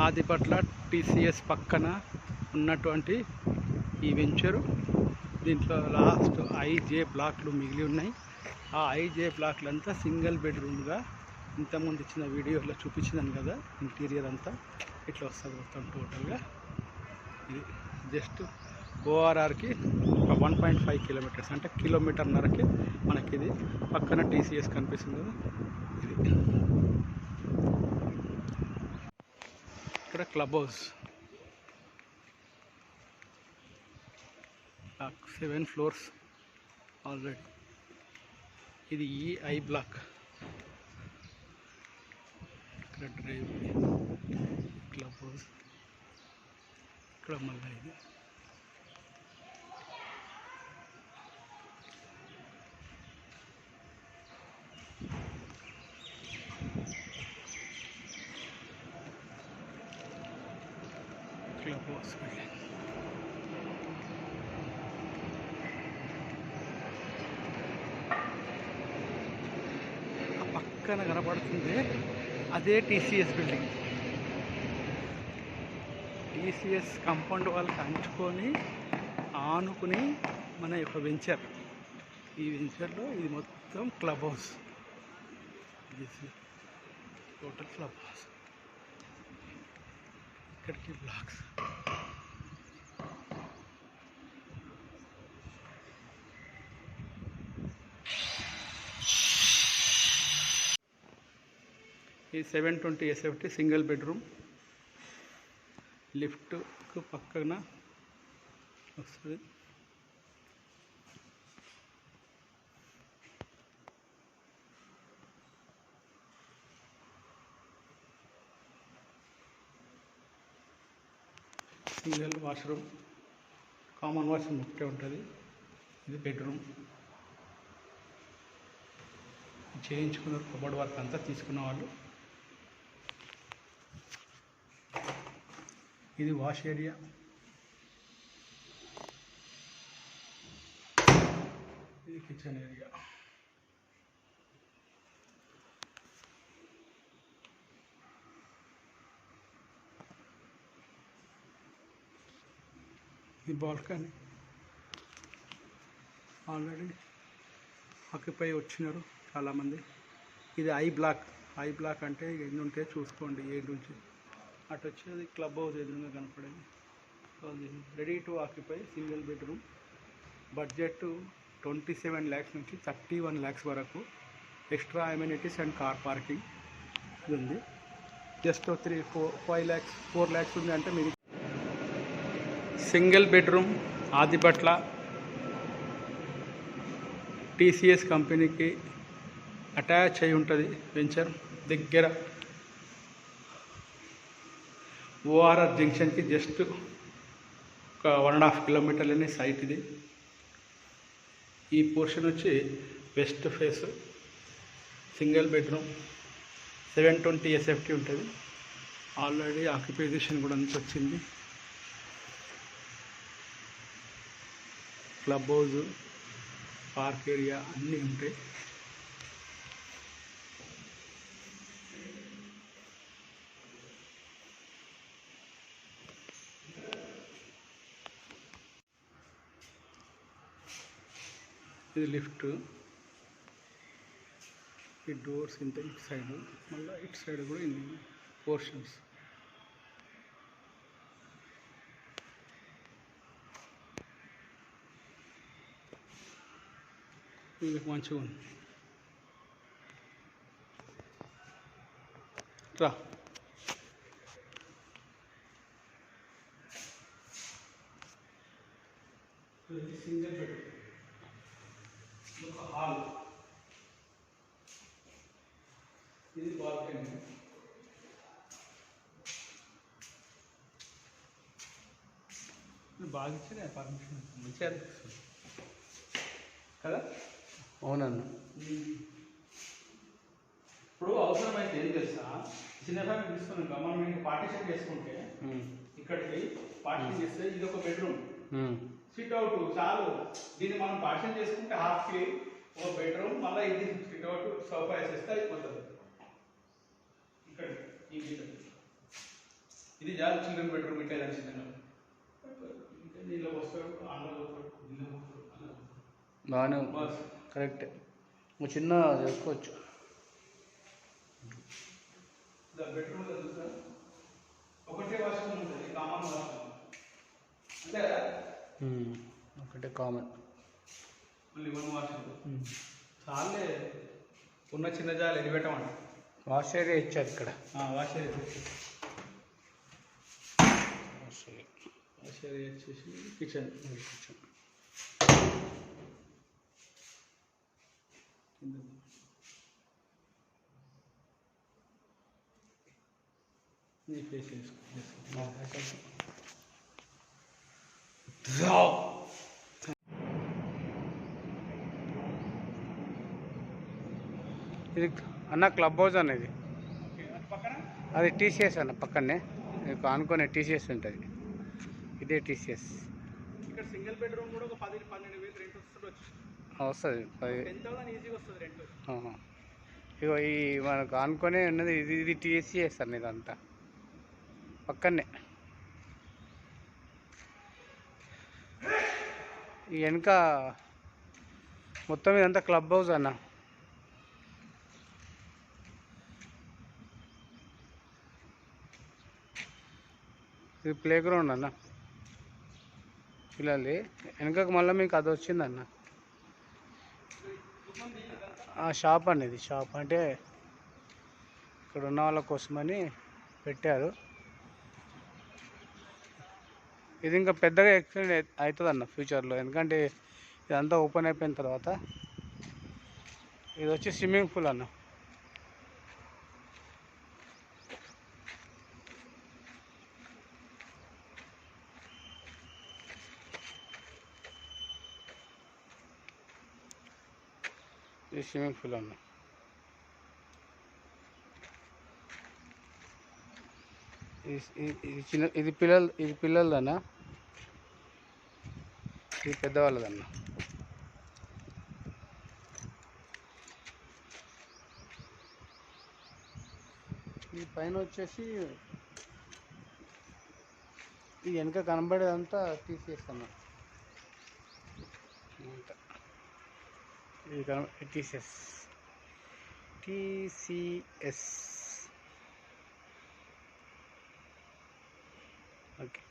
Adibatla TCS పక్కన ఉన్నటువంటి ఈ వెంచరు. దీంట్లో లాస్ట్ ఐజే బ్లాక్లు మిగిలి ఉన్నాయి. ఆ ఐజే బ్లాక్లంతా సింగిల్ బెడ్రూమ్గా ఇంతకుముందు ఇచ్చిన వీడియోలో చూపించినాను కదా. ఇంటీరియర్ అంతా ఇట్లా వస్తుంది మొత్తం టోటల్గా. ఇది జస్ట్ ఓఆర్ఆర్కి ఒక 1.5 కిలోమీటర్స్, అంటే కిలోమీటర్న్నరకి మనకి ఇది పక్కన టీసీఎస్ కనిపిస్తుంది కదా. ఇది ఇక్కడ క్లబ్ హౌస్ 7 ఫ్లోర్స్ ఆల్రెడీ. ఇది ఈఐ బ్లాక్. ఇక్కడ డ్రైవ్, క్లబ్ హౌస్, ఇక్కడ మళ్ళీ ఇది క్లబ్ హౌస్. పక్కన కనపడుతుంది అదే టీసీఎస్ బిల్డింగ్. టీసీఎస్ కాంపౌండ్ వాళ్ళకి అంచుకొని ఆనుకుని మన యొక్క వెంచర్. ఈ వెంచర్లో ఇది మొత్తం club house. Total club house. ఇక్కడికి బ్లాక్స్. ఈ 720 SFT సింగిల్ బెడ్రూమ్. లిఫ్ట్కు పక్కన వస్తుంది. సింగిల్ వాష్రూమ్, కామన్ వాష్రూమ్ ఒకటే ఉంటుంది. ఇది బెడ్రూమ్. చేయించుకున్నారు కబోర్డ్ వర్క్ అంతా తీసుకున్న వాళ్ళు. ఇది వాష్ ఏరియా. ఇది కిచెన్ ఏరియా. ఇది బాల్కనీ. ఆల్రెడీ ఆక్యుపై వచ్చినారు చాలామంది. ఇది ఐ బ్లాక్. ఐ బ్లాక్ అంటే ఎన్ని ఉంటే చూసుకోండి. 7 నుంచి అటు వచ్చేది క్లబ్ హౌస్ ఎదురుగా కనపడేది. సో అది ready to occupy single bedroom. Budget 27 lakhs నుంచి 31 lakhs వరకు. Extra amenities and car parking ఉంది. జస్ట్ 4 lakhs ఉంది అంటే మీరు. సింగిల్ బెడ్రూమ్ ఆదిపట్ల టీసీఎస్ కంపెనీకి అటాచ్ అయి ఉంటుంది వెంచర్. దగ్గర ఓఆర్ఆర్ జంక్షన్కి జస్ట్ ఒక 1.5 కిలోమీటర్లనే సైట్ ఇది. ఈ పోర్షన్ వచ్చి west face. Single bedroom 720 SFT ఉంటుంది. ఆల్రెడీ ఆక్యుపైజేషన్ కూడా అంత వచ్చింది. క్లబ్ హౌస్, పార్క్ ఏరియా అన్నీ ఉంటాయి. ఇది లిఫ్ట్. ఈ డోర్స్ ఇంత ఇటు సైడ్, మళ్ళీ ఇటు సైడ్ కూడా ఇన్ని పోర్షన్స్. ఇది మంచిగా ఉంది. రా. సింగిల్ బెడ్రూమ్, ఒక హాల్. ఇది బాల్కనీ. బాగా ఇచ్చిన పర్మిషన్ మంచిగా అనిపిస్తుంది కదా. అవునన్నా. ఇప్పుడు అవసరమైతే ఏం తెలుసా, చిన్న ఫ్యామిలీ తీసుకున్నాక మనం ఇంకా పార్టీషన్ చేసుకుంటే ఇక్కడికి పార్టీషన్ చేస్తే ఇది ఒక బెడ్రూమ్, సిట్ అవుట్ చాలు. దీన్ని మనం పార్టీషన్ చేసుకుంటే హాఫ్కి ఒక బెడ్రూమ్, మళ్ళీ ఇది సిట్ అవుట్ సోఫా వేసేస్తే అయిపోతుంది. ఇక్కడ ఈ ఇది చాలా చిల్డ్రన్ బెడ్రూమ్ ఇట్లా చిన్న దీనిలో వస్తాడు ఆంధ్ర పోతాడు దీనిలో పోతాడు బాగానే ఉంది కరెక్ట్ చిన్న చేసుకోవచ్చు బెడ్రూమ్ సార్ ఒకటే వాష్రూమ్ ఉంటుంది కామన్ వాష్రూమ్ అంతే కదా ఒకటే కామన్ మళ్ళీ వన్ వాష్రూమ్ చాలే ఉన్న చిన్న జాలు ఎన్ని పెట్టమంట వాష్ ఏరియా ఇచ్చారు ఇక్కడ వాష్ ఏరియా వాష్ ఏరియా వచ్చేసి కిచెన్ నీ ఫేస్ వేసుకో ఇది అన్న క్లబ్ హౌస్ అనేది అది టీసీఎస్ అన్న పక్కనే మీకు ఆనుకునే టీసీఎస్ ఉంటుంది ఇదే టీసీఎస్ ఇక్కడ సింగిల్ బెడ్రూమ్ కూడా ఒక 10-12 రెంట్ వస్తుంది 10,000 ఈజీగా వస్తుంది రెంట్ ఇగో ఈ మనకు ఆనుకునే ఉన్నది ఇది టీసీఎస్ అన్న ఇదంతా పక్కనే ఈ వెనక మొత్తం ఇదంతా క్లబ్ హౌస్ అన్న ఇది ప్లే గ్రౌండ్ అన్న పిల్లలు వెనకకు మళ్ళీ మీకు అది వచ్చిందన్న షాప్ అనేది షాప్ అంటే ఇక్కడ ఉన్న వాళ్ళ కోసమని పెట్టారు ఇది ఇంకా పెద్దగా ఎక్స్టెండ్ అవుతుంది అన్న ఫ్యూచర్లో ఎందుకంటే ఇదంతా ఓపెన్ అయిపోయిన తర్వాత ఇది వచ్చి స్విమ్మింగ్ పూల్ అన్న ఇది స్విమ్మింగ్ పూల్ అన్న ఇది చిన్న ఇది పిల్లలదన్న ఇది పెద్దవాళ్ళదన్న ఈ పైన వచ్చేసి ఈ వెనక కనబడేదంతా తీసేస్తాను ఇది టీసీఎస్ ఓకే